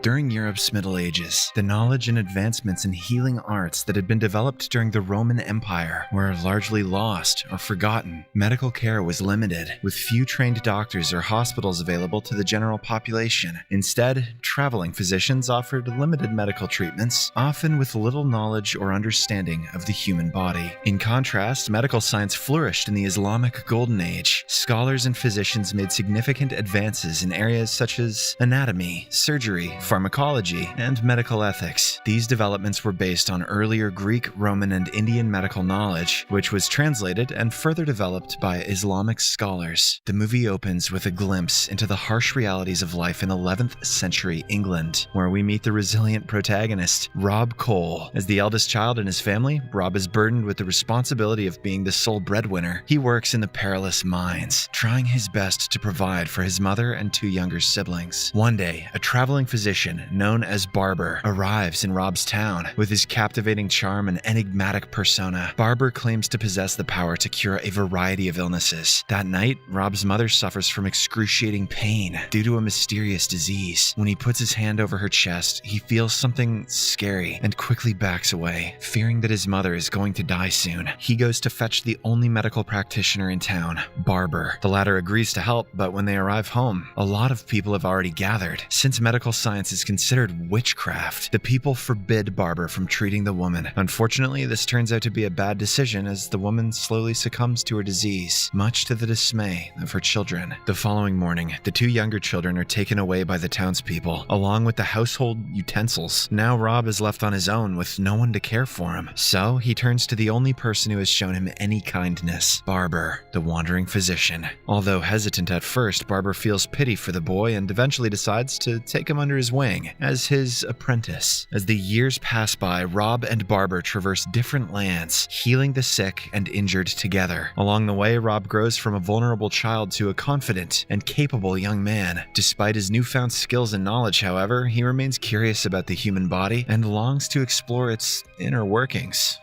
During Europe's Middle Ages, the knowledge and advancements in healing arts that had been developed during the Roman Empire were largely lost or forgotten. Medical care was limited, with few trained doctors or hospitals available to the general population. Instead, traveling physicians offered limited medical treatments, often with little knowledge or understanding of the human body. In contrast, medical science flourished in the Islamic Golden Age. Scholars and physicians made significant advances in areas such as anatomy, surgery, pharmacology, and medical ethics. These developments were based on earlier Greek, Roman, and Indian medical knowledge, which was translated and further developed by Islamic scholars. The movie opens with a glimpse into the harsh realities of life in 11th century England, where we meet the resilient protagonist, Rob Cole. As the eldest child in his family, Rob is burdened with the responsibility of being the sole breadwinner. He works in the perilous mines, trying his best to provide for his mother and two younger siblings. One day, a traveling physician known as Barber arrives in Rob's town. With his captivating charm and enigmatic persona, Barber claims to possess the power to cure a variety of illnesses. That night, Rob's mother suffers from excruciating pain due to a mysterious disease. When he puts his hand over her chest, he feels something scary and quickly backs away, fearing that his mother is going to die soon. He goes to fetch the only medical practitioner in town, Barber. The latter agrees to help, but when they arrive home, a lot of people have already gathered. Since medical science is considered witchcraft, the people forbid Barber from treating the woman. Unfortunately, this turns out to be a bad decision as the woman slowly succumbs to her disease, much to the dismay of her children. The following morning, the two younger children are taken away by the townspeople, along with the household utensils. Now Rob is left on his own with no one to care for him. So he turns to the only person who has shown him any kindness, Barber, the wandering physician. Although hesitant at first, Barber feels pity for the boy and eventually decides to take him under his wing as his apprentice. As the years pass by, Rob and Barber traverse different lands, healing the sick and injured together. Along the way, Rob grows from a vulnerable child to a confident and capable young man. Despite his newfound skills and knowledge, however, he remains curious about the human body and longs to explore its inner workings.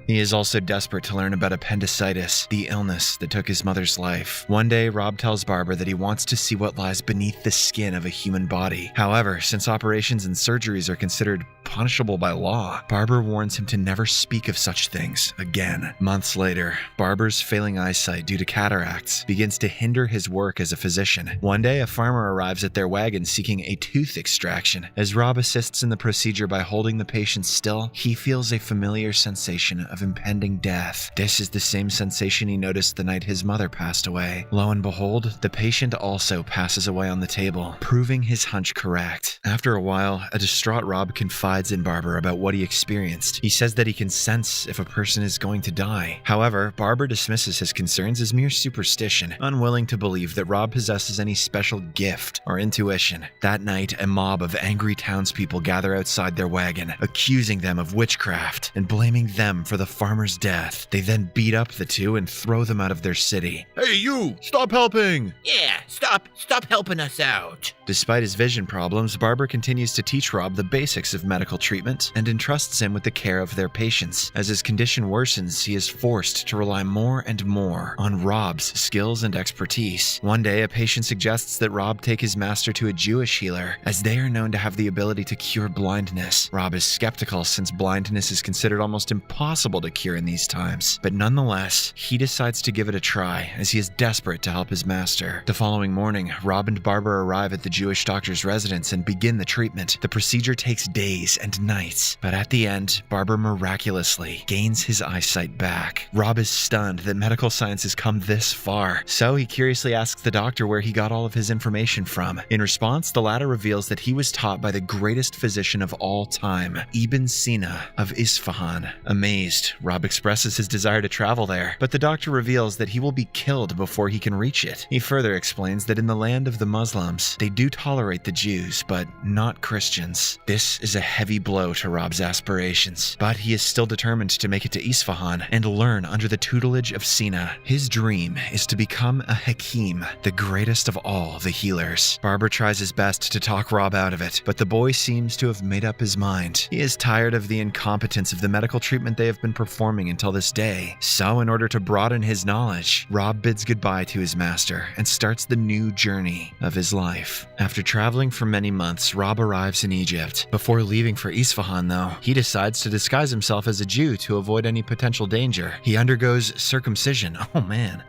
He is also desperate to learn about appendicitis, the illness that took his mother's life. One day, Rob tells Barber that he wants to see what lies beneath the skin of a human body. However, since operations and surgeries are considered punishable by law, Barber warns him to never speak of such things again. Months later, Barber's failing eyesight due to cataracts begins to hinder his work as a physician. One day, a farmer arrives at their wagon seeking a tooth extraction. As Rob assists in the procedure by holding the patient still, he feels a familiar sensation of impending death. This is the same sensation he noticed the night his mother passed away. Lo and behold, the patient also passes away on the table, proving his hunch correct. After a while, a distraught Rob confides in Barber about what he experienced. He says that he can sense if a person is going to die. However, Barber dismisses his concerns as mere superstition, unwilling to believe that Rob possesses any special gift or intuition. That night, a mob of angry townspeople gather outside their wagon, accusing them of witchcraft and blaming them for the farmer's death. They then beat up the two and throw them out of their city. Hey, you! Stop helping! Yeah, stop helping us out. Despite his vision problems, Barber continues to teach Rob the basics of medical treatment and entrusts him with the care of their patients. As his condition worsens, he is forced to rely more and more on Rob's skills and expertise. One day, a patient suggests that Rob take his master to a Jewish healer, as they are known to have the ability to cure blindness. Rob is skeptical since blindness is considered almost impossible to cure in these times, but nonetheless, he decides to give it a try as he is desperate to help his master. The following morning, Rob and Barber arrive at the Jewish doctor's residence and begin the treatment. The procedure takes days and nights, but at the end, Barber miraculously gains his eyesight back. Rob is stunned that medical science has come this far, so he curiously asks the doctor where he got all of his information from. In response, the latter reveals that he was taught by the greatest physician of all time, Ibn Sina of Isfahan. Amazed, Rob expresses his desire to travel there, but the doctor reveals that he will be killed before he can reach it. He further explains that in the land of the Muslims, they do tolerate the Jews, but not Christians. This is a heavy blow to Rob's aspirations, but he is still determined to make it to Isfahan and learn under the tutelage of Sina. His dream is to become a Hakim, the greatest of all the healers. Barber tries his best to talk Rob out of it, but the boy seems to have made up his mind. He is tired of the incompetence of the medical treatment they have been performing until this day. So, in order to broaden his knowledge, Rob bids goodbye to his master and starts the new journey of his life. After traveling for many months, months, Rob arrives in Egypt. Before leaving for Isfahan, though, he decides to disguise himself as a Jew to avoid any potential danger. He undergoes circumcision,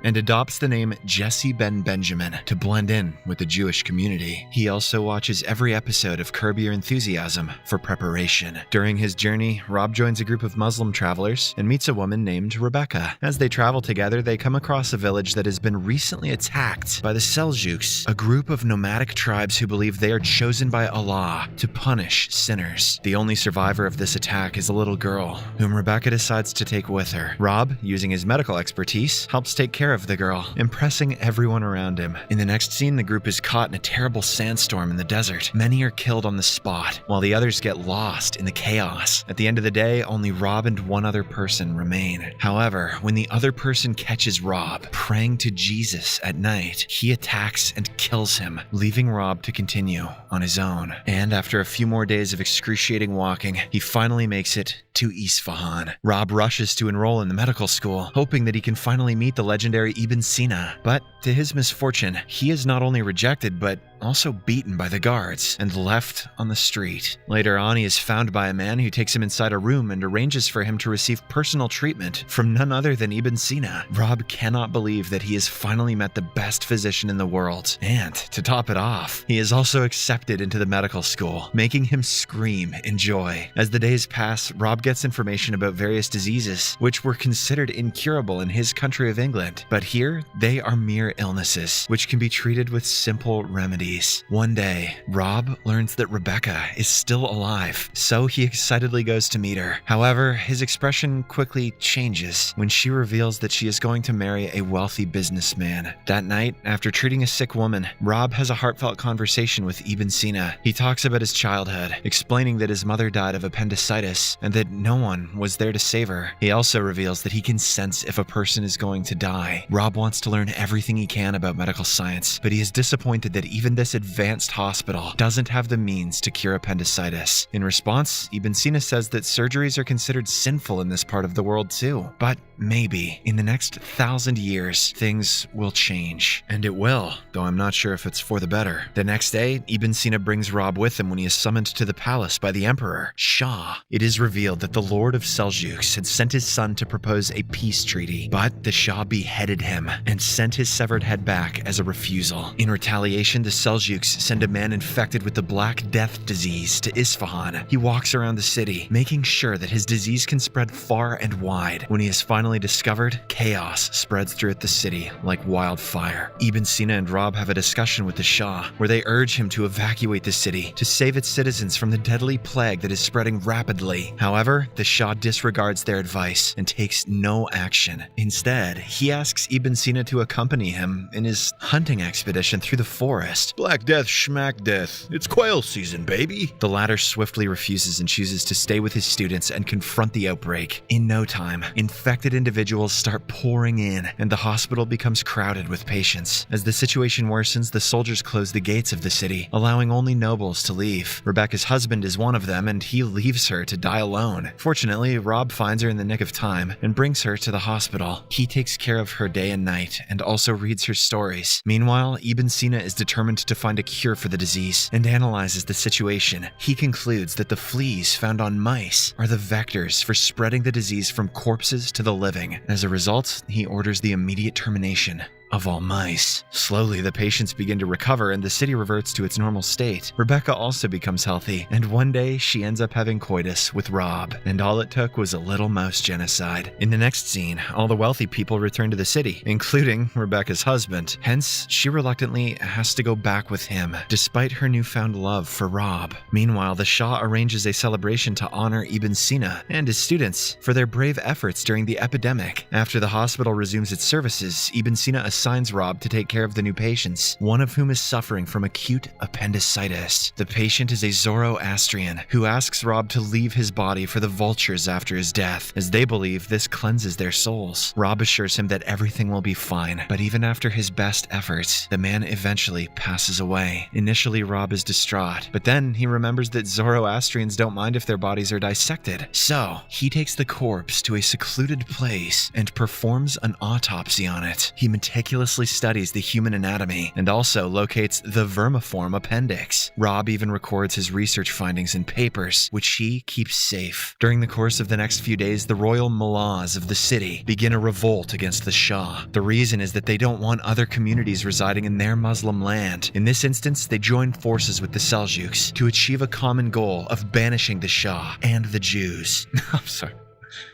and adopts the name Jesse Ben Benjamin to blend in with the Jewish community. He also watches every episode of Curb Your Enthusiasm for preparation. During his journey, Rob joins a group of Muslim travelers and meets a woman named Rebecca. As they travel together, they come across a village that has been recently attacked by the Seljuks, a group of nomadic tribes who believe they are chosen by Allah to punish sinners. The only survivor of this attack is a little girl, whom Rebecca decides to take with her. Rob, using his medical expertise, helps take care of the girl, impressing everyone around him. In the next scene, the group is caught in a terrible sandstorm in the desert. Many are killed on the spot, while the others get lost in the chaos. At the end of the day, only Rob and one other person remain. However, when the other person catches Rob praying to Jesus at night, he attacks and kills him, leaving Rob to continue on his own. And after a few more days of excruciating walking, he finally makes it to Isfahan. Rob rushes to enroll in the medical school, hoping that he can finally meet the legendary Ibn Sina. But to his misfortune, he is not only rejected, but also beaten by the guards and left on the street. Later on, he is found by a man who takes him inside a room and arranges for him to receive personal treatment from none other than Ibn Sina. Rob cannot believe that he has finally met the best physician in the world. And to top it off, he is also accepted into the medical school, making him scream in joy. As the days pass, Rob gets information about various diseases, which were considered incurable in his country of England. But here, they are mere illnesses, which can be treated with simple remedies. One day, Rob learns that Rebecca is still alive, so he excitedly goes to meet her. However, his expression quickly changes when she reveals that she is going to marry a wealthy businessman. That night, after treating a sick woman, Rob has a heartfelt conversation with Ibn Sina. He talks about his childhood, explaining that his mother died of appendicitis and that no one was there to save her. He also reveals that he can sense if a person is going to die. Rob wants to learn everything he can about medical science, but he is disappointed that even this advanced hospital doesn't have the means to cure appendicitis. In response, Ibn Sina says that surgeries are considered sinful in this part of the world too. But maybe, in the next 1,000 years, things will change. And it will, though I'm not sure if it's for the better. The next day, Ibn Sina brings Rob with him when he is summoned to the palace by the emperor, Shah. It is revealed that the Lord of Seljuks had sent his son to propose a peace treaty, but the Shah beheaded him and sent his severed head back as a refusal. In retaliation, the Seljuks send a man infected with the Black Death disease to Isfahan. He walks around the city, making sure that his disease can spread far and wide. When he is finally discovered, chaos spreads throughout the city like wildfire. Ibn Sina and Rob have a discussion with the Shah, where they urge him to evacuate the city to save its citizens from the deadly plague that is spreading rapidly. However, the Shah disregards their advice and takes no action. Instead, he asks Ibn Sina to accompany him in his hunting expedition through the forest. Black Death, schmack death. It's quail season, baby. The latter swiftly refuses and chooses to stay with his students and confront the outbreak. In no time, infected individuals start pouring in, and the hospital becomes crowded with patients. As the situation worsens, the soldiers close the gates of the city, allowing only nobles to leave. Rebecca's husband is one of them, and he leaves her to die alone. Fortunately, Rob finds her in the nick of time and brings her to the hospital. He takes care of her day and night, and also reads her stories. Meanwhile, Ibn Sina is determined to find a cure for the disease and analyzes the situation. He concludes that the fleas found on mice are the vectors for spreading the disease from corpses to the living. As a result, he orders the immediate termination of all mice. Slowly, the patients begin to recover and the city reverts to its normal state. Rebecca also becomes healthy, and one day she ends up having coitus with Rob, and all it took was a little mouse genocide. In the next scene, all the wealthy people return to the city, including Rebecca's husband. Hence, she reluctantly has to go back with him, despite her newfound love for Rob. Meanwhile, the Shah arranges a celebration to honor Ibn Sina and his students for their brave efforts during the epidemic. After the hospital resumes its services, Ibn Sina assigns Rob to take care of the new patients, one of whom is suffering from acute appendicitis. The patient is a Zoroastrian who asks Rob to leave his body for the vultures after his death, as they believe this cleanses their souls. Rob assures him that everything will be fine, but even after his best efforts, the man eventually passes away. Initially, Rob is distraught, but then he remembers that Zoroastrians don't mind if their bodies are dissected. So, he takes the corpse to a secluded place and performs an autopsy on it. He meticulously meticulously studies the human anatomy and also locates the vermiform appendix. Rob even records his research findings in papers, which he keeps safe. During the course of the next few days, the royal mullahs of the city begin a revolt against the Shah. The reason is that they don't want other communities residing in their Muslim land. In this instance, they join forces with the Seljuks to achieve a common goal of banishing the Shah and the Jews. I'm sorry.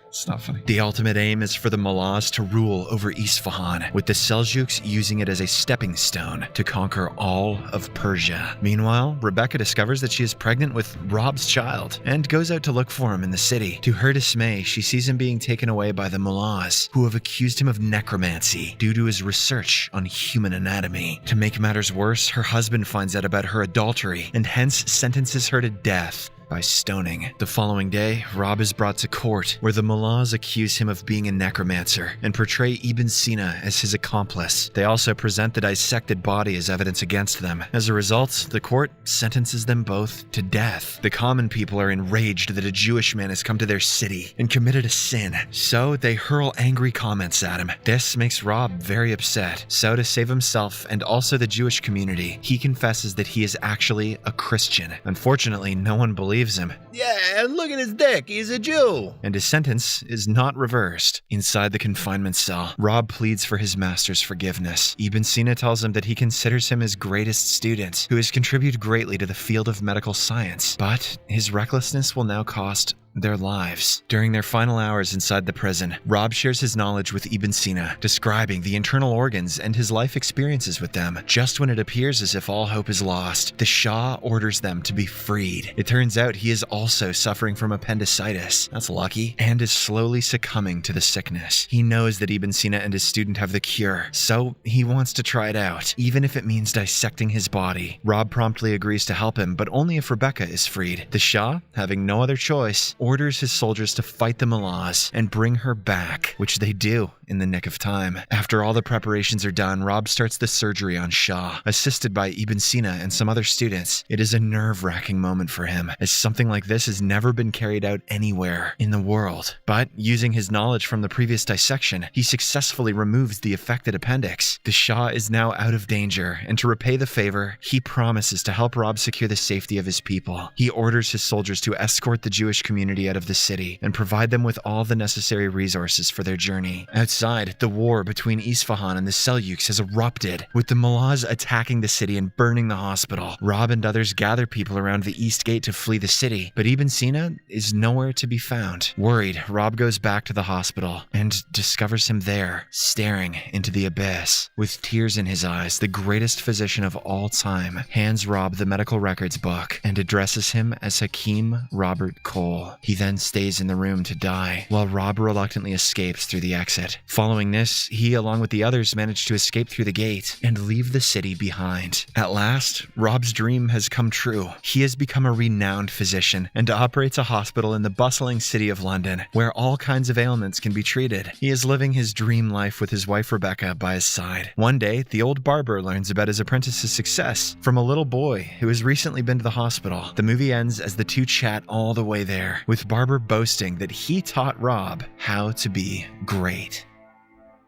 It's not funny. The ultimate aim is for the mullahs to rule over Isfahan, with the Seljuks using it as a stepping stone to conquer all of Persia. Meanwhile, Rebecca discovers that she is pregnant with Rob's child and goes out to look for him in the city. To her dismay, she sees him being taken away by the mullahs, who have accused him of necromancy due to his research on human anatomy. To make matters worse, her husband finds out about her adultery and hence sentences her to death by stoning. The following day, Rob is brought to court, where the mullahs accuse him of being a necromancer and portray Ibn Sina as his accomplice. They also present the dissected body as evidence against them. As a result, the court sentences them both to death. The common people are enraged that a Jewish man has come to their city and committed a sin, so they hurl angry comments at him. This makes Rob very upset, so to save himself and also the Jewish community, he confesses that he is actually a Christian. Unfortunately, no one believes him. Yeah, look at his dick. He's a Jew. And his sentence is not reversed. Inside the confinement cell, Rob pleads for his master's forgiveness. Ibn Sina tells him that he considers him his greatest student, who has contributed greatly to the field of medical science. But his recklessness will now cost their lives. During their final hours inside the prison, Rob shares his knowledge with Ibn Sina, describing the internal organs and his life experiences with them. Just when it appears as if all hope is lost, the Shah orders them to be freed. It turns out he is also suffering from appendicitis, that's lucky, and is slowly succumbing to the sickness. He knows that Ibn Sina and his student have the cure, so he wants to try it out, even if it means dissecting his body. Rob promptly agrees to help him, but only if Rebecca is freed. The Shah, having no other choice, orders his soldiers to fight the mullahs and bring her back, which they do in the nick of time. After all the preparations are done, Rob starts the surgery on Shah, assisted by Ibn Sina and some other students. It is a nerve-wracking moment for him, as something like this has never been carried out anywhere in the world. But using his knowledge from the previous dissection, he successfully removes the affected appendix. The Shah is now out of danger, and to repay the favor, he promises to help Rob secure the safety of his people. He orders his soldiers to escort the Jewish community out of the city and provide them with all the necessary resources for their journey. Outside, the war between Isfahan and the Seljuks has erupted, with the mullahs attacking the city and burning the hospital. Rob and others gather people around the east gate to flee the city, but Ibn Sina is nowhere to be found. Worried, Rob goes back to the hospital and discovers him there, staring into the abyss. With tears in his eyes, the greatest physician of all time hands Rob the medical records book and addresses him as Hakim Robert Cole. He then stays in the room to die, while Rob reluctantly escapes through the exit. Following this, he, along with the others, manage to escape through the gate and leave the city behind. At last, Rob's dream has come true. He has become a renowned physician and operates a hospital in the bustling city of London, where all kinds of ailments can be treated. He is living his dream life with his wife Rebecca by his side. One day, the old barber learns about his apprentice's success from a little boy who has recently been to the hospital. The movie ends as the two chat all the way there, with Barber boasting that he taught Rob how to be great.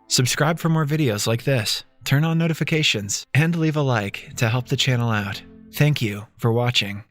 Subscribe for more videos like this, turn on notifications, and leave a like to help the channel out. Thank you for watching.